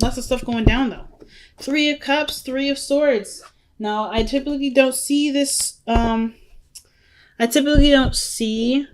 Lots of stuff going down though. Three of Cups, Three of Swords. Now, I typically don't see this. I typically don't see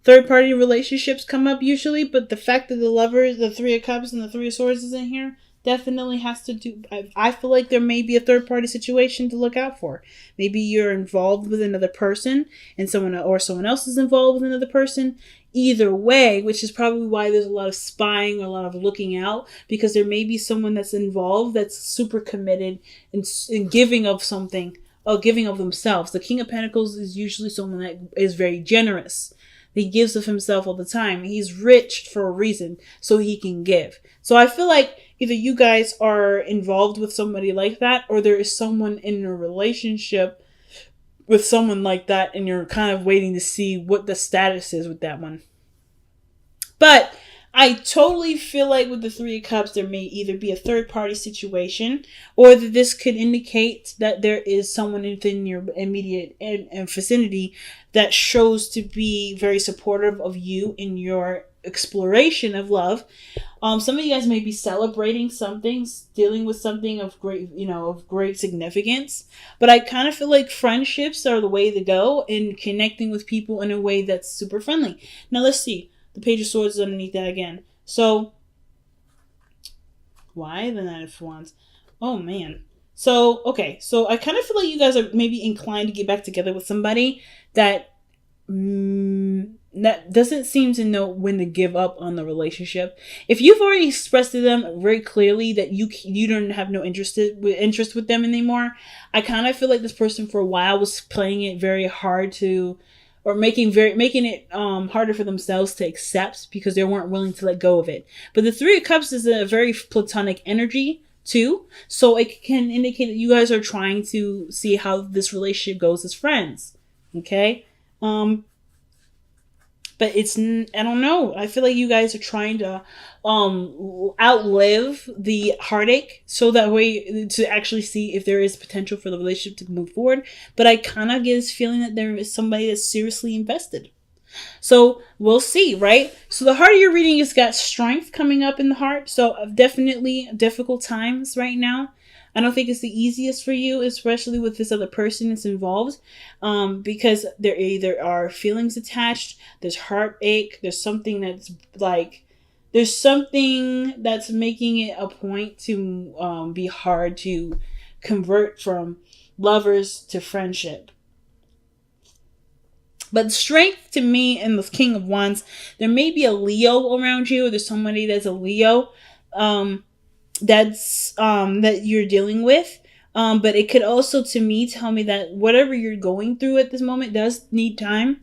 third party relationships come up usually, but the fact that the Lovers, the Three of Cups, and the Three of Swords is in here definitely has to do. I feel like there may be a third party situation to look out for. Maybe you're involved with another person, and someone else is involved with another person. Either way, which is probably why there's a lot of spying, a lot of looking out, because there may be someone that's involved that's super committed in giving of something, or giving of themselves. The King of Pentacles is usually someone that is very generous. He gives of himself all the time. He's rich for a reason, so he can give. So I feel like either you guys are involved with somebody like that, or there is someone in a relationship with someone like that, and you're kind of waiting to see what the status is with that one. But I totally feel like with the Three of Cups, there may either be a third party situation, or that this could indicate that there is someone within your immediate vicinity that shows to be very supportive of you in your exploration of love. Some of you guys may be celebrating something, dealing with something of great significance. But I kind of feel like friendships are the way to go in connecting with people in a way that's super friendly. Now let's see. The Page of Swords is underneath that again. So, why the Knight of Wands? Oh, man. So, okay. So, I kind of feel like you guys are maybe inclined to get back together with somebody that doesn't seem to know when to give up on the relationship. If you've already expressed to them very clearly that you don't have no interest with them anymore, I kind of feel like this person for a while was playing it very hard to, or making it harder for themselves to accept, because they weren't willing to let go of it. But the Three of Cups is a very platonic energy too, so it can indicate that you guys are trying to see how this relationship goes as friends. Okay. But it's, I don't know. I feel like you guys are trying to outlive the heartache, so that way to actually see if there is potential for the relationship to move forward. But I kind of get this feeling that there is somebody that's seriously invested. So we'll see, right? So the heart of your reading has got Strength coming up in the heart. So definitely difficult times right now. I don't think it's the easiest for you, especially with this other person that's involved, because there either are feelings attached, there's heartache, there's something that's making it a point to be hard to convert from lovers to friendship. But Strength to me and the King of Wands, there may be a Leo around you, or there's somebody that's a Leo. That you're dealing with, but it could also, to me, tell me that whatever you're going through at this moment does need time,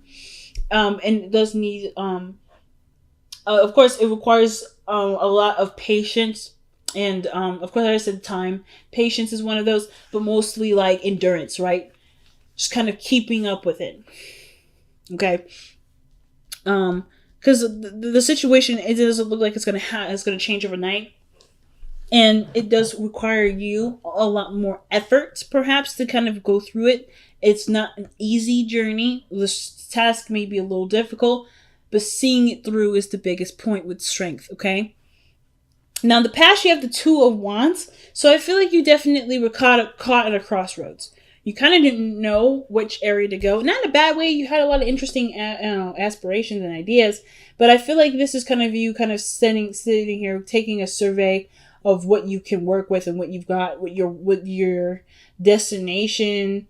and it does need of course it requires a lot of patience, and of course, like I said, time. Patience is one of those, but mostly like endurance, right? Just kind of keeping up with it. Okay. Because the situation, it doesn't look like it's gonna change overnight. And it does require you a lot more effort, perhaps, to kind of go through it. It's not an easy journey. The task may be a little difficult, but seeing it through is the biggest point with Strength, okay? Now, in the past, you have the Two of Wands. So I feel like you definitely were caught at a crossroads. You kind of didn't know which area to go. Not in a bad way. You had a lot of interesting aspirations and ideas. But I feel like this is kind of you kind of sitting here, taking a survey of what you can work with and what you've got, what your destination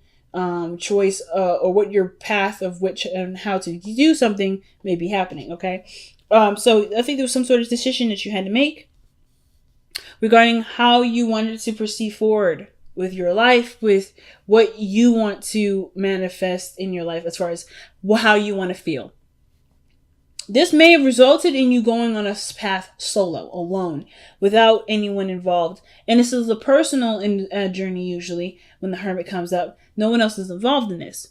choice, or what your path of which and how to do something may be happening. Okay, so I think there was some sort of decision that you had to make regarding how you wanted to proceed forward with your life, with what you want to manifest in your life, as far as how you want to feel. This may have resulted in you going on a path solo, alone, without anyone involved. And this is a personal journey usually when the Hermit comes up. No one else is involved in this.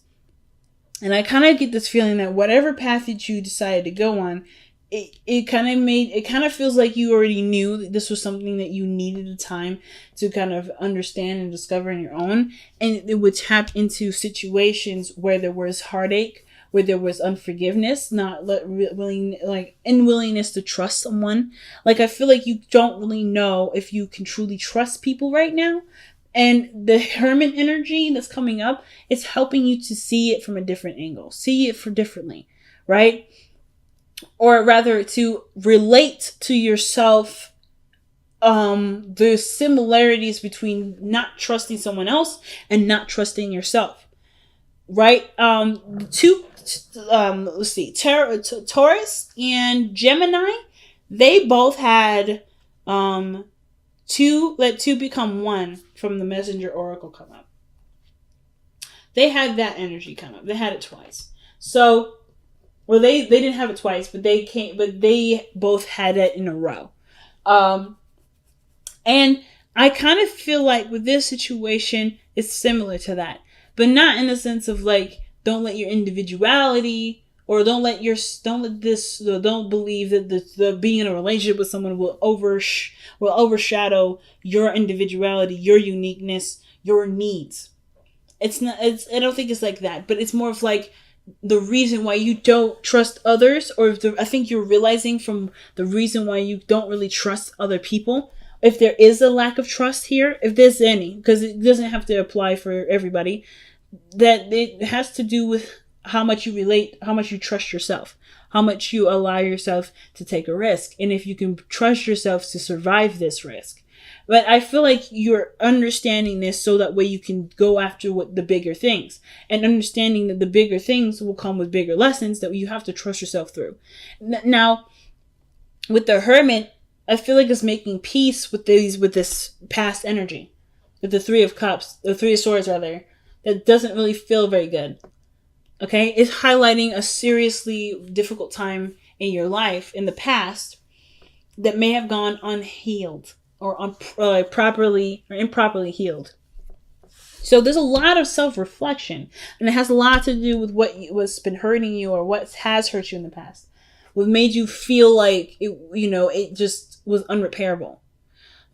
And I kind of get this feeling that whatever path that you decided to go on, it kind of feels like you already knew that this was something that you needed the time to kind of understand and discover on your own. And it would tap into situations where there was heartache, where there was unforgiveness, not willing, like unwillingness to trust someone. Like, I feel like you don't really know if you can truly trust people right now. And the hermit energy that's coming up is helping you to see it from a different angle, see it for differently, right? Or rather, to relate to yourself the similarities between not trusting someone else and not trusting yourself, right? Two let's see, Taurus and Gemini, they both had two, let two become one from the Messenger Oracle come up. They had that energy come up. They had it twice. So, well, they didn't have it twice, but they both had it in a row. And I kind of feel like with this situation, it's similar to that, but not in the sense of like, don't let your individuality, or don't believe that the being in a relationship with someone will overshadow your individuality, your uniqueness, your needs. It's not. I don't think it's like that, but it's more of like the reason why you don't trust others, or I think you're realizing from the reason why you don't really trust other people. If there is a lack of trust here, if there's any, because it doesn't have to apply for everybody, that it has to do with how much you relate, how much you trust yourself, how much you allow yourself to take a risk, and if you can trust yourself to survive this risk. But I feel like you're understanding this so that way you can go after the bigger things, and understanding that the bigger things will come with bigger lessons that you have to trust yourself through. Now, with the Hermit, I feel like it's making peace with this past energy, with the Three of Swords rather, that doesn't really feel very good. Okay, it's highlighting a seriously difficult time in your life in the past that may have gone unhealed, or improperly healed. So there's a lot of self-reflection, and it has a lot to do with what's been hurting you, or what has hurt you in the past, what made you feel like it just was unrepairable.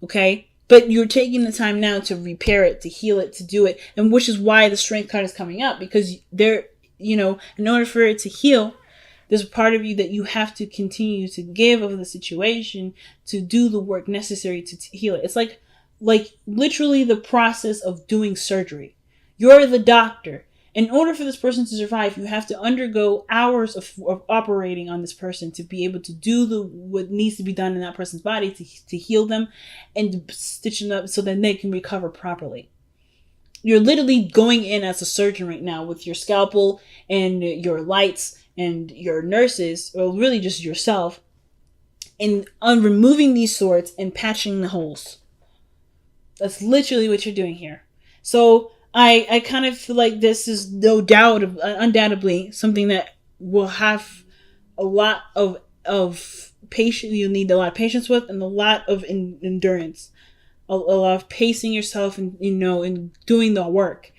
Okay, but you're taking the time now to repair it, to heal it, to do it, and which is why the Strength card is coming up, because in order for it to heal, there's a part of you that you have to continue to give of the situation, to do the work necessary to heal it. It's like literally the process of doing surgery. You're the doctor. In order for this person to survive, you have to undergo hours of operating on this person to be able to do what needs to be done in that person's body to heal them and stitch them up so that they can recover properly. You're literally going in as a surgeon right now with your scalpel and your lights and your nurses, or really just yourself, and removing these swords and patching the holes. That's literally what you're doing here. So I kind of feel like this is no doubt, undoubtedly, something that will have a lot of patience. You'll need a lot of patience with, and a lot of endurance, a lot of pacing yourself, and and doing the work,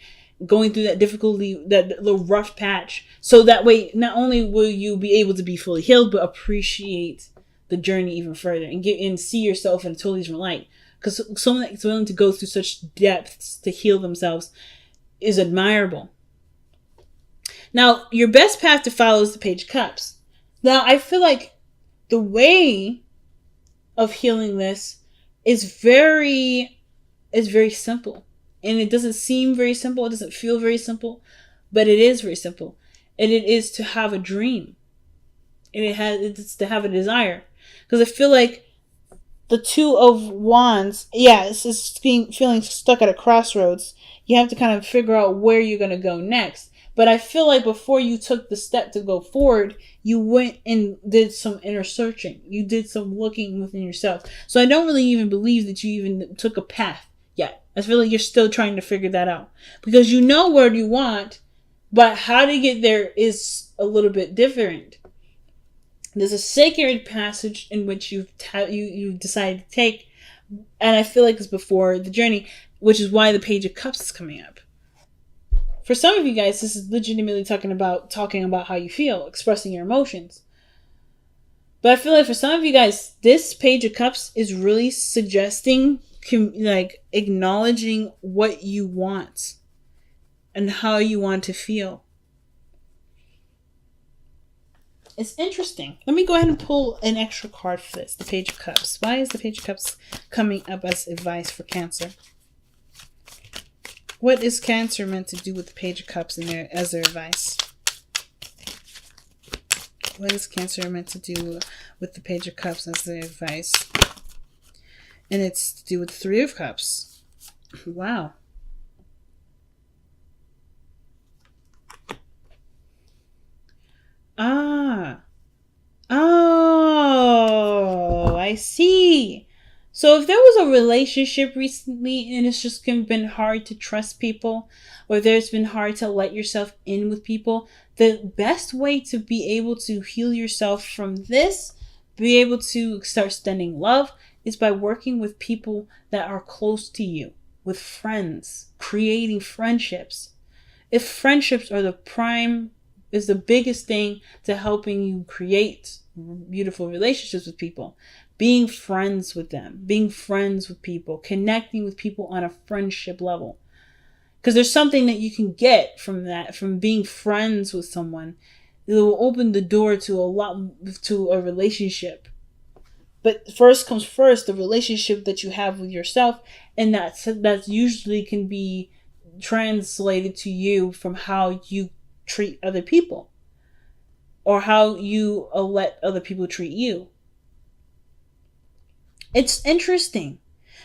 going through that difficulty, that little rough patch, so that way not only will you be able to be fully healed, but appreciate the journey even further, and see yourself in a totally different light. Because someone that's willing to go through such depths to heal themselves is admirable. Now, your best path to follow is the Page of Cups. Now, I feel like the way of healing this is very simple. And it doesn't seem very simple. It doesn't feel very simple. But it is very simple. And it is to have a dream. And it's to have a desire. Because I feel like the Two of Wands, it's feeling stuck at a crossroads. You have to kind of figure out where you're going to go next. But I feel like before you took the step to go forward, you went and did some inner searching. You did some looking within yourself. So I don't really even believe that you even took a path yet. I feel like you're still trying to figure that out. Because you know where you want, but how to get there is a little bit different. There's a sacred passage in which you decided to take, and I feel like it's before the journey, which is why the Page of Cups is coming up. For some of you guys, this is legitimately talking about how you feel, expressing your emotions. But I feel like for some of you guys, this Page of Cups is really suggesting, acknowledging what you want and how you want to feel. It's interesting. Let me go ahead and pull an extra card for this. The Page of Cups. Why is the Page of Cups coming up as advice for Cancer? What is Cancer meant to do with the Page of Cups in there as their advice? What is Cancer meant to do with the Page of Cups as their advice? And it's to do with the Three of Cups. Wow. Oh, I see. So if there was a relationship recently and it's just been hard to trust people, or there's been hard to let yourself in with people, the best way to be able to heal yourself from this, be able to start extending love, is by working with people that are close to you, with friends, creating friendships. If friendships are is the biggest thing to helping you create beautiful relationships with people. Being friends with them, being friends with people, connecting with people on a friendship level. Because there's something that you can get from that, from being friends with someone. It will open the door to a relationship. But first comes first, the relationship that you have with yourself, and that's usually can be translated to you from how you treat other people, or how you let other people treat you. It's interesting.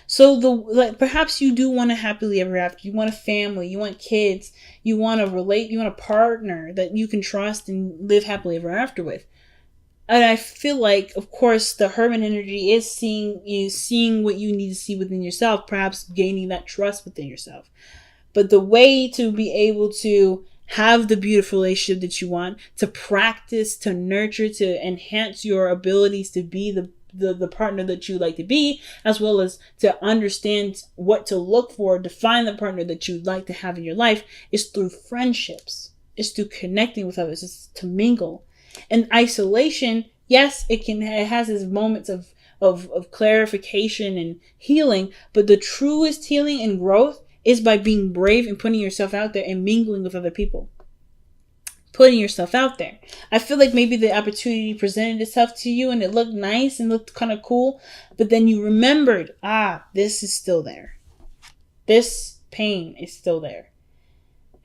So perhaps you do want a happily ever after. You want a family, you want kids, you want a partner that you can trust and live happily ever after with. And I feel like, of course, the Hermit energy is seeing what you need to see within yourself, perhaps gaining that trust within yourself. But the way to be able to have the beautiful relationship that you want, to practice, to nurture, to enhance your abilities to be the partner that you like to be, as well as to understand what to look for, define the partner that you'd like to have in your life, is through friendships. It's through connecting with others. It's to mingle. And isolation, yes, it has its moments of clarification and healing, but the truest healing and growth is by being brave and putting yourself out there and mingling with other people. Putting yourself out there. I feel like maybe the opportunity presented itself to you and it looked nice and looked kind of cool, but then you remembered, this is still there. This pain is still there.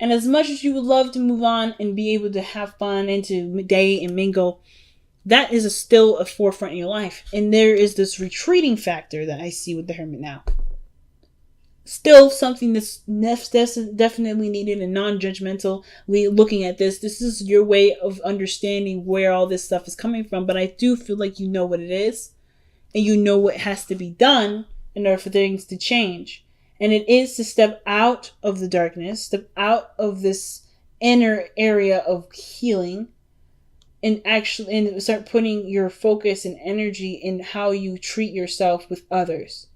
And as much as you would love to move on and be able to have fun and to date and mingle, that is still a forefront in your life. And there is this retreating factor that I see with the Hermit now. Still something that's definitely needed and non-judgmental. Looking at this is your way of understanding where all this stuff is coming from. But I do feel like you know what it is. And you know what has to be done in order for things to change. And it is to step out of the darkness, step out of this inner area of healing, and start putting your focus and energy in how you treat yourself with others.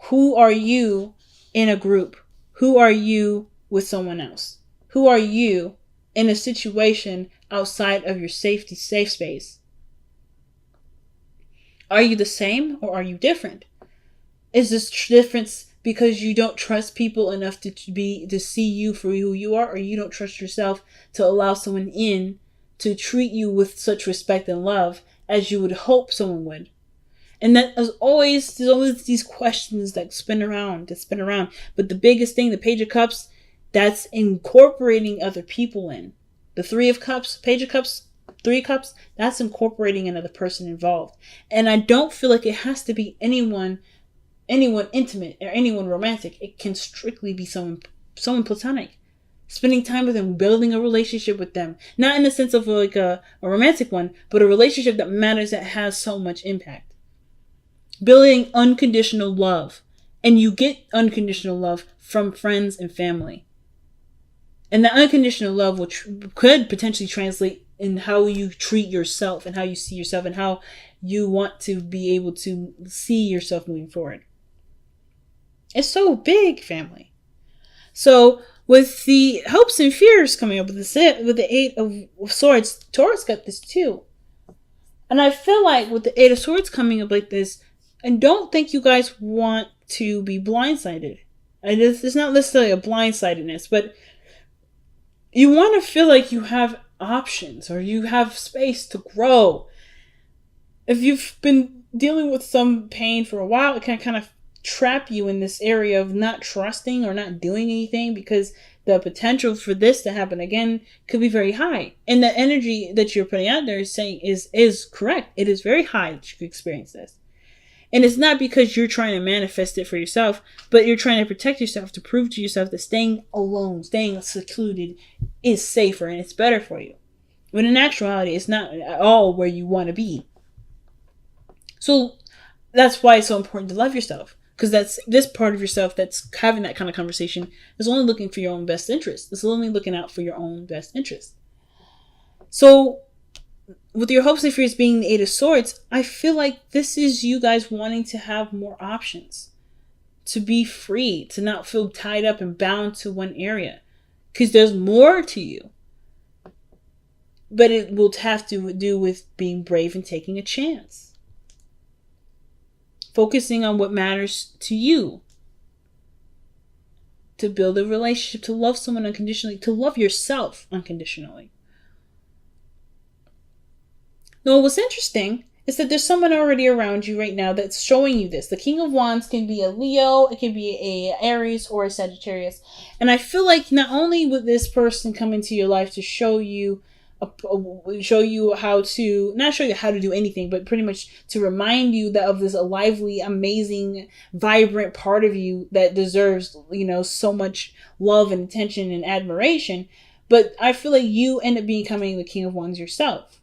Who are you in a group? Who are you with someone else? Who are you in a situation outside of your safe space? Are you the same or are you different? Is this difference because you don't trust people enough to see you for who you are, or you don't trust yourself to allow someone in to treat you with such respect and love as you would hope someone would? And there's always these questions that spin around. But the biggest thing, the Page of Cups, that's incorporating other people in. The Three of Cups, Page of Cups, Three of Cups, that's incorporating another person involved. And I don't feel like it has to be anyone intimate or anyone romantic. It can strictly be someone platonic. Spending time with them, building a relationship with them. Not in the sense of like a romantic one, but a relationship that matters, that has so much impact. Building unconditional love. And you get unconditional love from friends and family. And that unconditional love could potentially translate in how you treat yourself and how you see yourself and how you want to be able to see yourself moving forward. It's so big, family. So with the hopes and fears coming up with the Eight of Swords, Taurus got this too. And I feel like with the Eight of Swords coming up like this, I don't think you guys want to be blindsided. It's not necessarily a blindsidedness, but you want to feel like you have options, or you have space to grow. If you've been dealing with some pain for a while, it can kind of trap you in this area of not trusting or not doing anything, because the potential for this to happen again could be very high. And the energy that you're putting out there is saying is correct. It is very high that you could experience this. And it's not because you're trying to manifest it for yourself, but you're trying to protect yourself, to prove to yourself that staying alone, staying secluded is safer and it's better for you. When in actuality, it's not at all where you want to be. So that's why it's so important to love yourself. Because that's this part of yourself that's having that kind of conversation is only looking for your own best interest. It's only looking out for your own best interest. So with your hopes and fears being the Eight of Swords, I feel like this is you guys wanting to have more options. To be free. To not feel tied up and bound to one area. Because there's more to you. But it will have to do with being brave and taking a chance. Focusing on what matters to you. To build a relationship, to love someone unconditionally, to love yourself unconditionally. Now, what's interesting is that there's someone already around you right now that's showing you this. The King of Wands can be a Leo, it can be a Aries or a Sagittarius. And I feel like not only would this person come into your life to show you how to, not show you how to do anything, but pretty much to remind you that of this lively, amazing, vibrant part of you that deserves, so much love and attention and admiration. But I feel like you end up becoming the King of Wands yourself.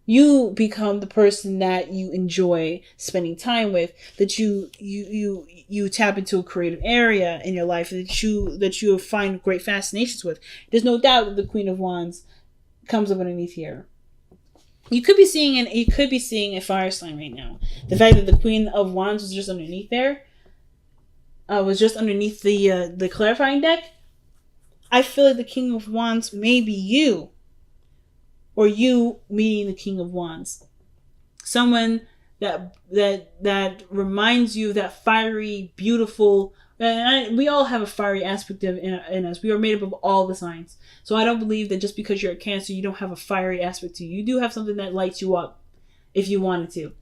You become the person that you enjoy spending time with, that you tap into a creative area in your life that you find great fascinations with. There's no doubt that the Queen of Wands comes up underneath here. You could be seeing a fire sign right now. The fact that the Queen of Wands was just underneath there, was just underneath the clarifying deck. I feel like the King of Wands may be you, or you meeting the King of Wands. Someone that reminds you of that fiery, beautiful. We all have a fiery aspect in us. We are made up of all the signs. So I don't believe that just because you're a Cancer, you don't have a fiery aspect to you. You do have something that lights you up if you wanted to.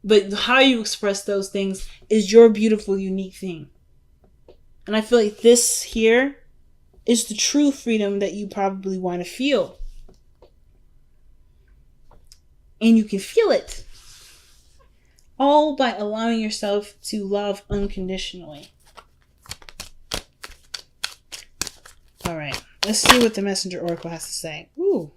But how you express those things is your beautiful, unique thing. And I feel like this here is the true freedom that you probably want to feel. And you can feel it. All by allowing yourself to love unconditionally. Alright, let's see what the Messenger Oracle has to say. Ooh.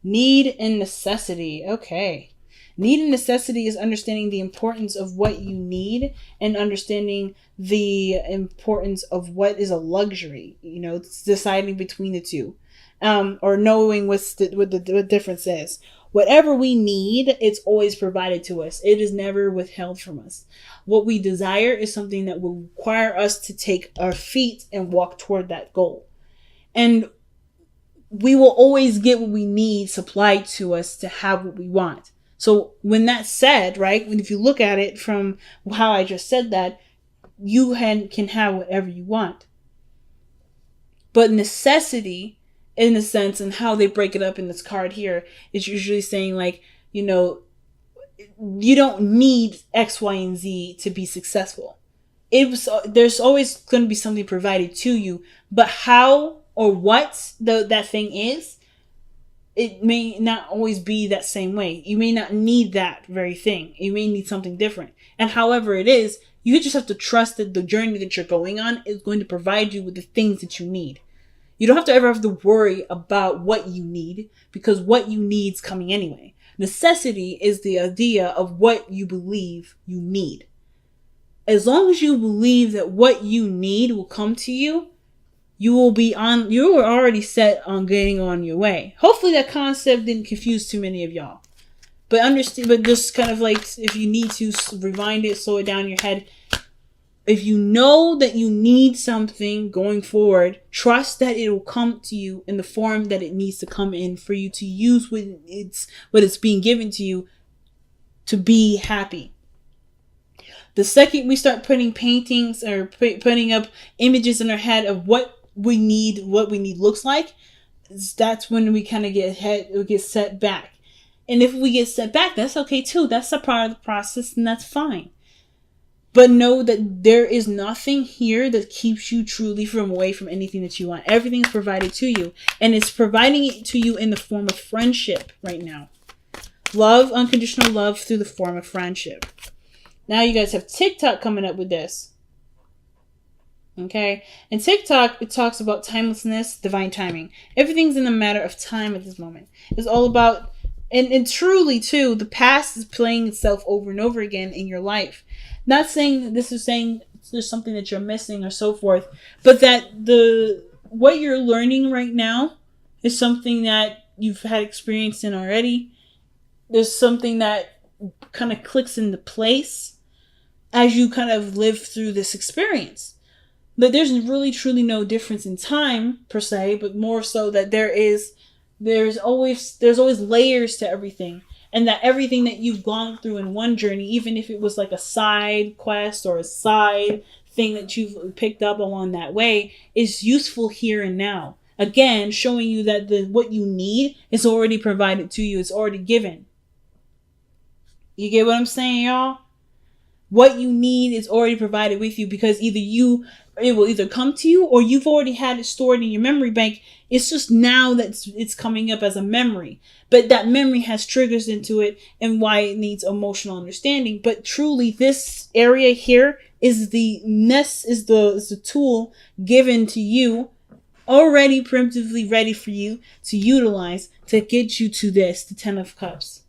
Need and necessity. Okay. Need and necessity is understanding the importance of what you need and understanding the importance of what is a luxury. It's deciding between the two. Or knowing what the difference is. Whatever we need, it's always provided to us. It is never withheld from us. What we desire is something that will require us to take our feet and walk toward that goal. And we will always get what we need supplied to us to have what we want. So when that's said, right, if you look at it from how I just said that, you can have whatever you want. But necessity, in a sense, and how they break it up in this card here, is usually saying like, you don't need X, Y, and Z to be successful. There's always going to be something provided to you, but how or what that thing is, it may not always be that same way. You may not need that very thing. You may need something different. And however it is, you just have to trust that the journey that you're going on is going to provide you with the things that you need. You don't have to ever have to worry about what you need, because what you need is coming anyway. Necessity is the idea of what you believe you need. As long as you believe that what you need will come to you, you are already set on getting on your way. Hopefully that concept didn't confuse too many of y'all. But just kind of like, if you need to rewind it, slow it down in your head. If you know that you need something going forward, trust that it will come to you in the form that it needs to come in for you to use what it's being given to you to be happy. The second we start putting paintings or putting up images in our head of what we need looks like, that's when we kind of get set back. And if we get set back, that's okay too. That's a part of the process, and that's fine. But know that there is nothing here that keeps you truly from away from anything that you want. Everything's provided to you. And it's providing it to you in the form of friendship right now. Love, unconditional love through the form of friendship. Now you guys have TikTok coming up with this. Okay? And TikTok, it talks about timelessness, divine timing. Everything's in a matter of time at this moment. It's all about, and truly too, the past is playing itself over and over again in your life. Not saying that this is saying there's something that you're missing or so forth, but that what you're learning right now is something that you've had experience in already. There's something that kind of clicks into place as you kind of live through this experience. But there's really truly no difference in time per se, but more so that there's always layers to everything. And that everything that you've gone through in one journey, even if it was like a side quest or a side thing that you've picked up along that way, is useful here and now. Again, showing you that what you need is already provided to you. It's already given. You get what I'm saying, y'all? What you need is already provided with you, because it will either come to you or you've already had it stored in your memory bank. It's just now that it's coming up as a memory. But that memory has triggers into it and why it needs emotional understanding. But truly, this area here is the tool given to you, already primitively ready for you to utilize to get you to this, the 10 of Cups.